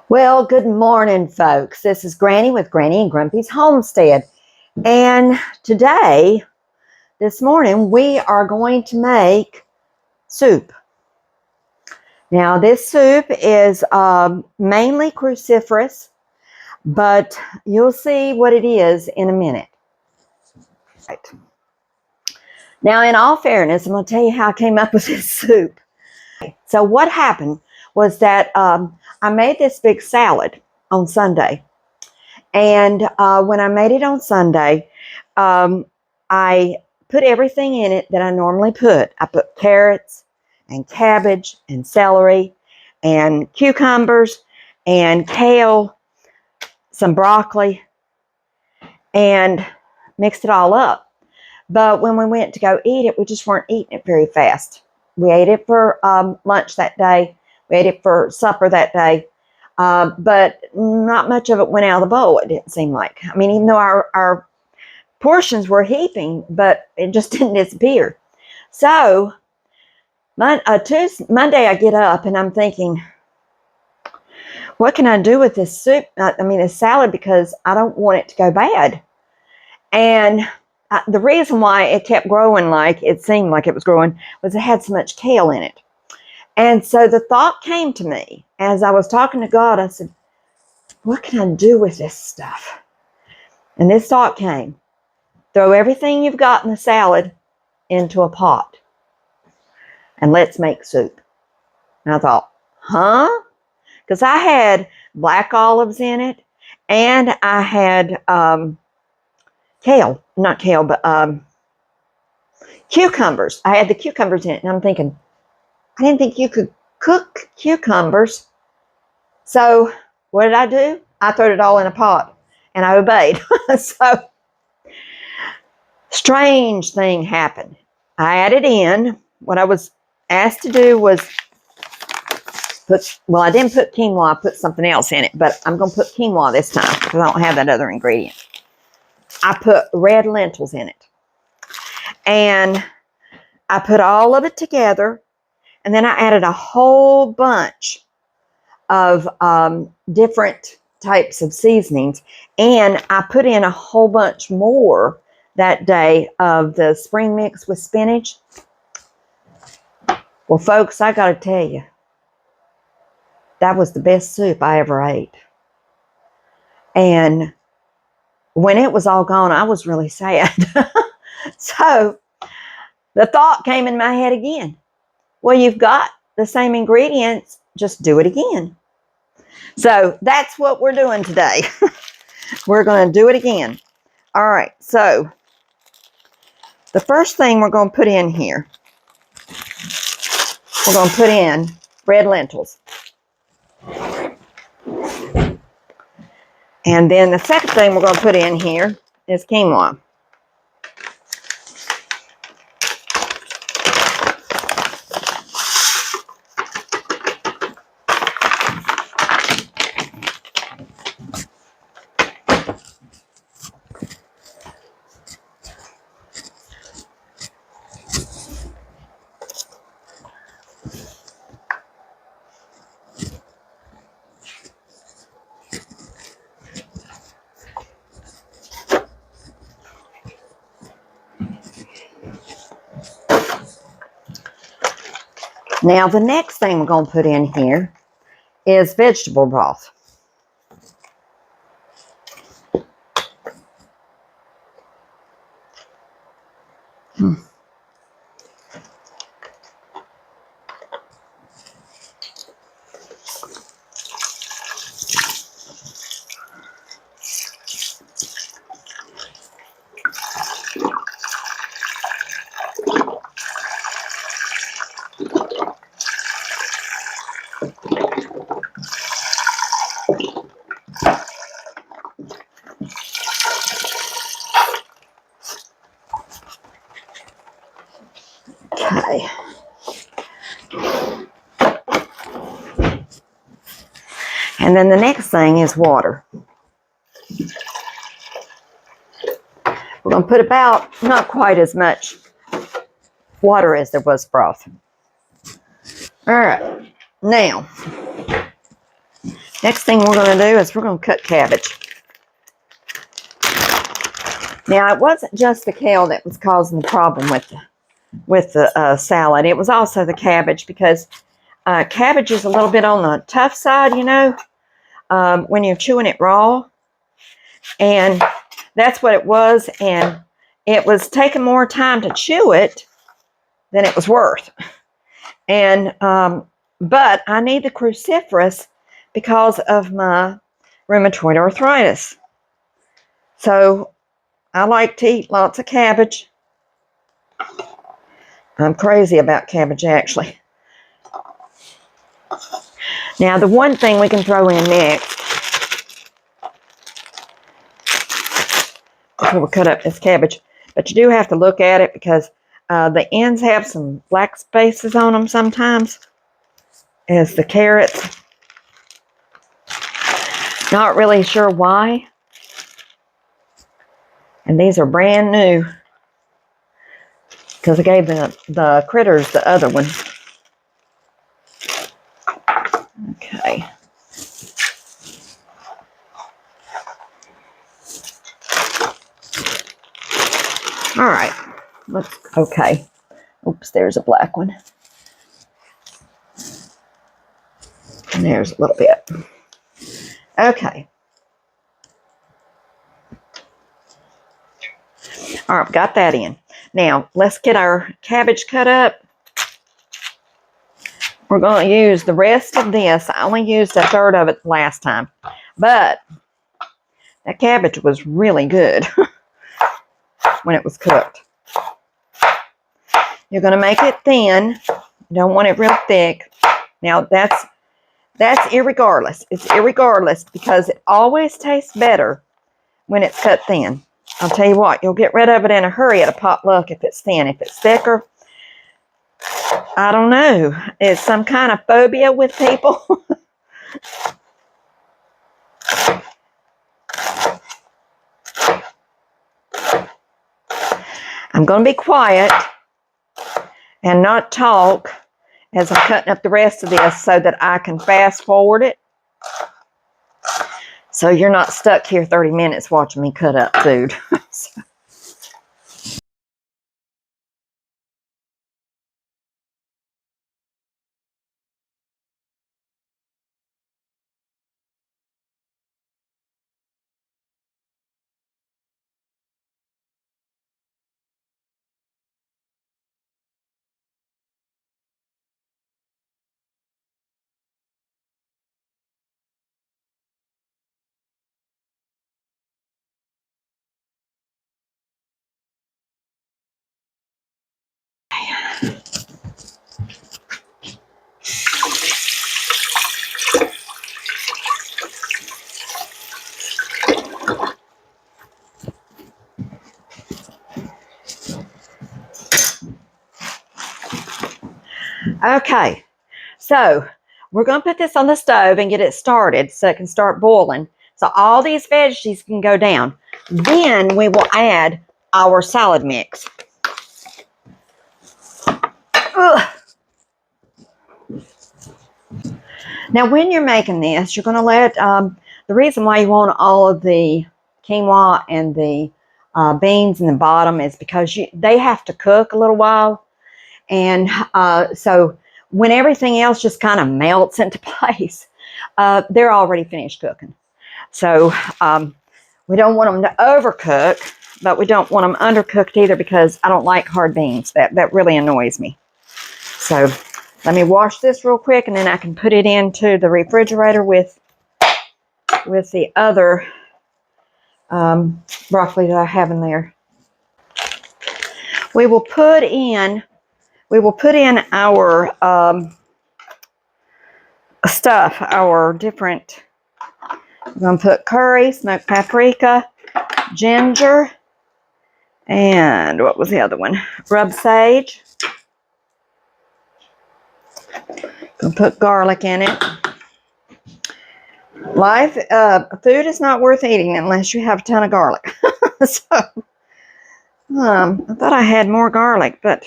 Well, good morning, folks. This is Granny with Granny and Grumpy's Homestead. And today, this morning, we are going to make soup. Now, this soup is mainly cruciferous, but you'll see what it is in a minute. Right. Now, in all fairness, I'm going to tell you how I came up with this soup. So what happened was that I made this big salad on Sunday. And when I made it on Sunday, I put everything in it that I normally put. I put carrots and cabbage and celery and cucumbers and kale, some broccoli, and mixed it all up. But when we went to go eat it, we just weren't eating it very fast. We ate it for lunch that day. We ate it for supper that day. But not much of it went out of the bowl, it didn't seem like. I mean, even though our portions were heaping, but it just didn't disappear. So, Monday I get up and I'm thinking, what can I do with this soup? This salad, because I don't want it to go bad. And the reason why it kept growing like it seemed like it was growing was it had so much kale in it. And so the thought came to me as I was talking to God. I said, what can I do with this stuff? And this thought came. Throw everything you've got in the salad into a pot and let's make soup. And I thought, huh? Because I had black olives in it and I had cucumbers. I had the cucumbers in it. And I'm thinking, I didn't think you could cook cucumbers. So what did I do? I threw it all in a pot and I obeyed. So strange thing happened. I added in, what I was asked to do was I didn't put quinoa, I put something else in it, but I'm going to put quinoa this time because I don't have that other ingredient. I put red lentils in it. And I put all of it together, and then I added a whole bunch of different types of seasonings, and I put in a whole bunch more that day of the spring mix with spinach. Well, folks, I got to tell you, that was the best soup I ever ate. And when it was all gone, I was really sad. So the thought came in my head again. Well, you've got the same ingredients, just do it again. So that's what we're doing today. We're going to do it again. All right, so the first thing we're going to put in here, we're going to put in red lentils. And then the second thing we're going to put in here is quinoa. Now, the next thing we're going to put in here is vegetable broth. Okay. And then the next thing is water. We're going to put about not quite as much water as there was broth. All right. Now, Next thing we're going to do is we're going to cut cabbage. Now, it wasn't just the kale that was causing the problem with the salad. It was also the cabbage, because cabbage is a little bit on the tough side, you know, when you're chewing it raw. And that's what it was. And it was taking more time to chew it than it was worth. And but I need the cruciferous because of my rheumatoid arthritis. So I like to eat lots of cabbage. I'm crazy about cabbage, actually. Now, the one thing we can throw in next, we'll cut up this cabbage, but you do have to look at it because the ends have some black spaces on them sometimes, as the carrots. Not really sure why. And these are brand new, because I gave the critters the other one. Okay. All right. Okay. Oops, there's a black one. And there's a little bit. Okay. All right, got that in. Now, let's get our cabbage cut up. We're going to use the rest of this. I only used a third of it last time. But that cabbage was really good when it was cooked. You're going to make it thin. You don't want it real thick. Now, that's irregardless. It's irregardless because it always tastes better when it's cut thin. I'll tell you what, you'll get rid of it in a hurry at a potluck if it's thin. If it's thicker, I don't know. It's some kind of phobia with people. I'm going to be quiet and not talk as I'm cutting up the rest of this so that I can fast forward it. So you're not stuck here 30 minutes watching me cut up food. Okay, so we're going to put this on the stove and get it started so it can start boiling. So all these veggies can go down. Then we will add our salad mix. Ugh. Now, when you're making this, you're going to let, the reason why you want all of the quinoa and the beans in the bottom is because they have to cook a little while. And so when everything else just kind of melts into place, they're already finished cooking. So we don't want them to overcook, but we don't want them undercooked either because I don't like hard beans. That really annoys me. So let me wash this real quick and then I can put it into the refrigerator with the other broccoli that I have in there. We will put in our stuff, our different, I'm going to put curry, smoked paprika, ginger, and what was the other one? Rub sage. Going to put garlic in it. Food is not worth eating unless you have a ton of garlic. So, I thought I had more garlic, but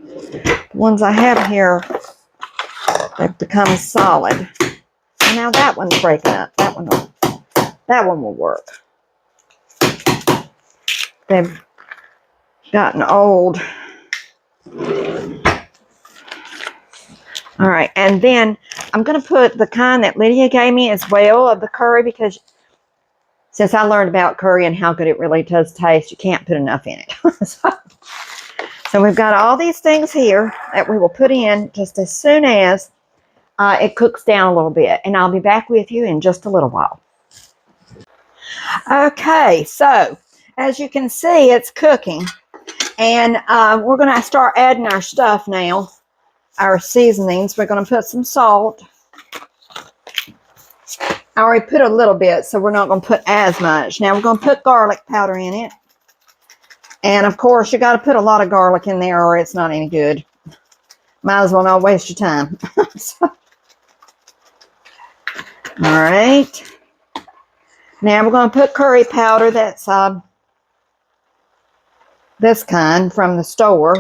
the ones I have here, they've become solid. Now that one's breaking up. That one will work. They've gotten old. All right, and then I'm going to put the kind that Lydia gave me as well of the curry, because since I learned about curry and how good it really does taste, you can't put enough in it. So we've got all these things here that we will put in just as soon as it cooks down a little bit. And I'll be back with you in just a little while. Okay, so as you can see, it's cooking. And we're going to start adding our stuff now. Our seasonings. We're going to put some salt. I already put a little bit, so we're not going to put as much. Now we're going to put garlic powder in it. And of course, you got to put a lot of garlic in there or it's not any good. Might as well not waste your time. So, all right. Now we're going to put curry powder. That's this kind from the store.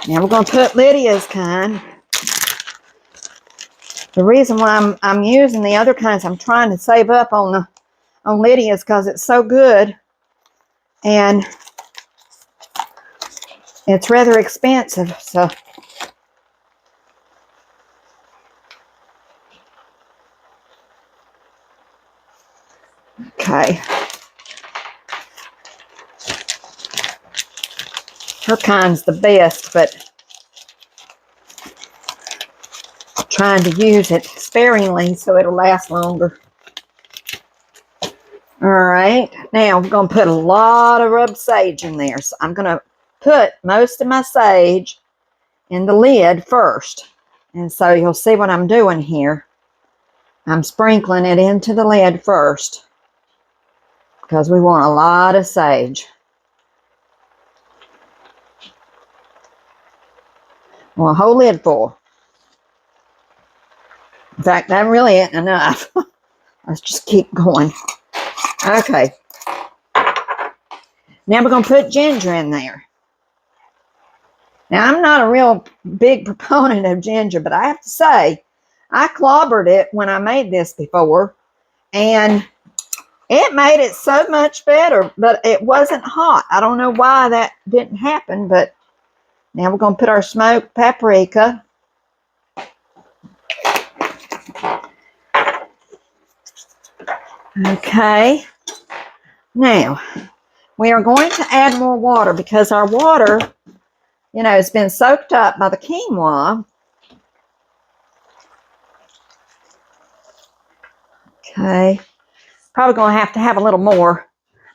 Now we're going to put Lydia's kind. The reason why I'm using the other kinds, I'm trying to save up on Lydia's because it's so good, and it's rather expensive. So okay, her kind's the best, but trying to use it sparingly so it'll last longer. All right, now I'm going to put a lot of rubbed sage in there. So I'm going to put most of my sage in the lid first. And so you'll see what I'm doing here. I'm sprinkling it into the lid first because we want a lot of sage. Well, a whole lid full. In fact, that really isn't enough. Let's just keep going. Okay. Now we're going to put ginger in there. Now, I'm not a real big proponent of ginger, but I have to say, I clobbered it when I made this before, and it made it so much better, but it wasn't hot. I don't know why that didn't happen, but now we're going to put our smoked paprika. Okay. Now, we are going to add more water because our water, you know, it's been soaked up by the quinoa. Okay. Probably going to have a little more.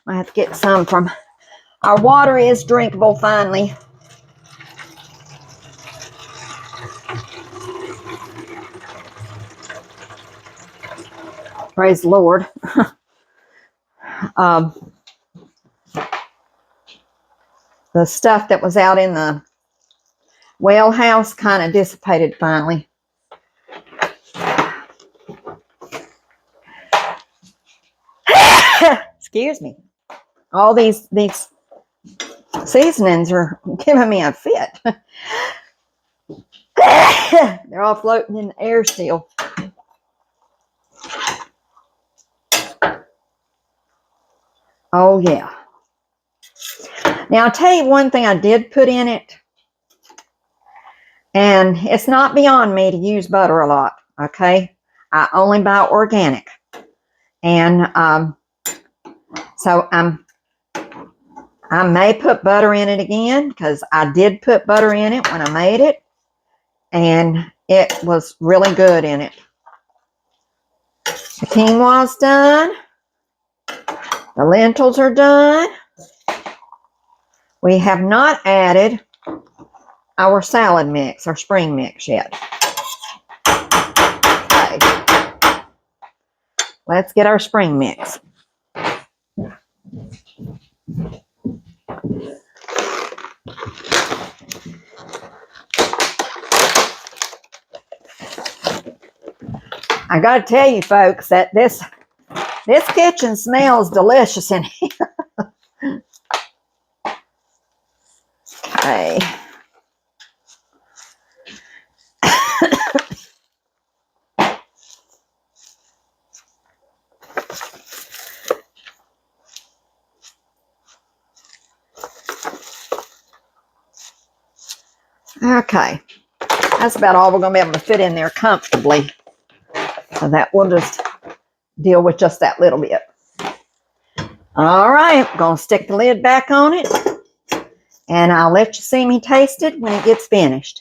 I have to get some from. Our water is drinkable finally. Praise the Lord. The stuff that was out in the well house kind of dissipated finally. Excuse me. All these seasonings are giving me a fit. They're all floating in the air still. Oh, yeah. Now, I'll tell you one thing I did put in it. And it's not beyond me to use butter a lot, okay? I only buy organic. And so I may put butter in it again because I did put butter in it when I made it. And it was really good in it. The quinoa's done. The lentils are done. We have not added our salad mix, our spring mix yet. Okay. Let's get our spring mix. I got to tell you, folks, that this kitchen smells delicious in here. Okay. Okay, that's about all we're going to be able to fit in there comfortably. So that we'll just deal with just that little bit. All right, I'm going to stick the lid back on it, and I'll let you see me taste it when it gets finished.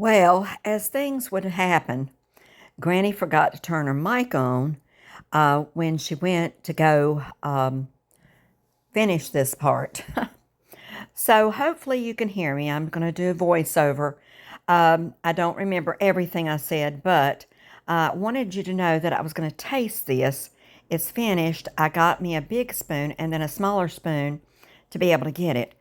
Well, as things would happen, Granny forgot to turn her mic on when she went to go finish this part. So hopefully you can hear me. I'm going to do a voiceover. I don't remember everything I said, but I wanted you to know that I was going to taste this. It's finished. I got me a big spoon and then a smaller spoon to be able to get it.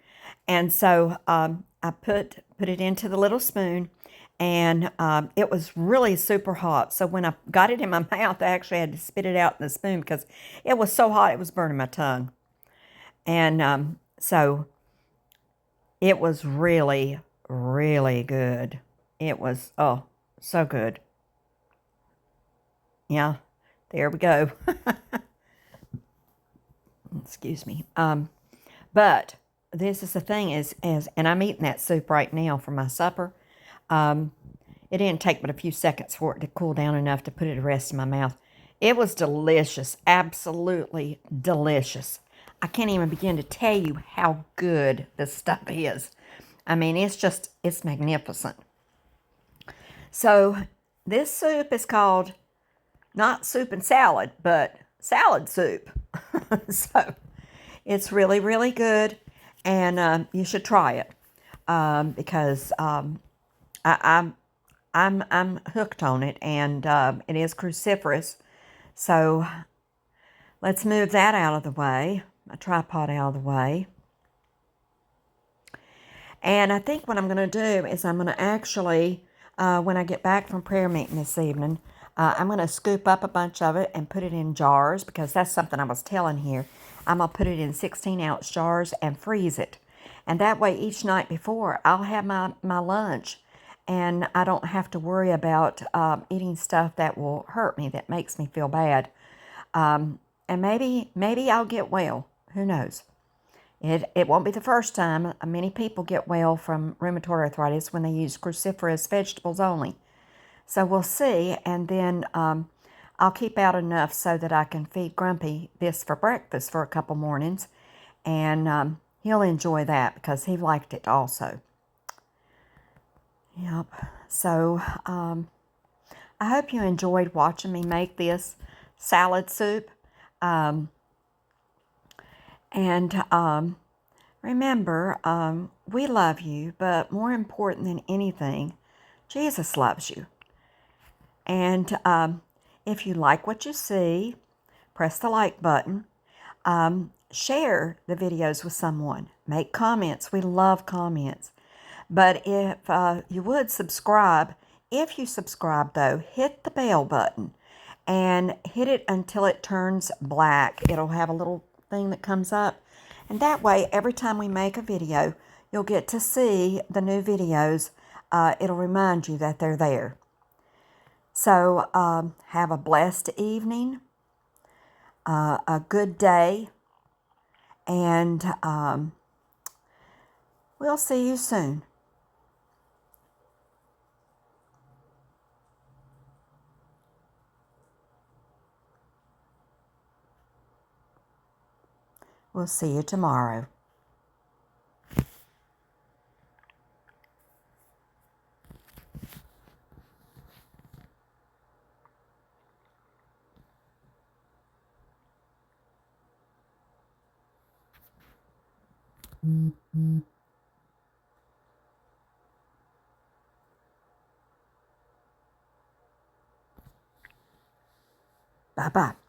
And so I put it into the little spoon, and it was really super hot. So when I got it in my mouth, I actually had to spit it out in the spoon because it was so hot it was burning my tongue. And so it was really, really good. It was, oh, so good. Yeah, there we go. Excuse me. But this is the thing is, and I'm eating that soup right now for my supper. It didn't take but a few seconds for it to cool down enough to put it the rest in my mouth. It was delicious, absolutely delicious. I can't even begin to tell you how good this stuff is. I mean, it's magnificent. So this soup is called not soup and salad, but salad soup. So it's really, really good, and you should try it because I'm hooked on it, and it is cruciferous. So let's move that out of the way, my tripod out of the way. And I think what I'm going to do is I'm going to actually, when I get back from prayer meeting this evening, I'm going to scoop up a bunch of it and put it in jars, because that's something I was telling here. I'm going to put it in 16-ounce jars and freeze it. And that way each night before, I'll have my lunch, and I don't have to worry about eating stuff that will hurt me, that makes me feel bad. And maybe I'll get well. Who knows? It won't be the first time. Many people get well from rheumatoid arthritis when they use cruciferous vegetables only. So we'll see, and then I'll keep out enough so that I can feed Grumpy this for breakfast for a couple mornings, and he'll enjoy that because he liked it also. Yep. So I hope you enjoyed watching me make this salad soup. Remember, we love you, but more important than anything, Jesus loves you. And if you like what you see, press the like button. Share the videos with someone. Make comments. We love comments. But if you would subscribe, if you subscribe though, hit the bell button and hit it until it turns black. It'll have a little thing that comes up. And that way, every time we make a video, you'll get to see the new videos. It'll remind you that they're there. So have a blessed evening, a good day, and we'll see you soon. We'll see you tomorrow. Bye-bye.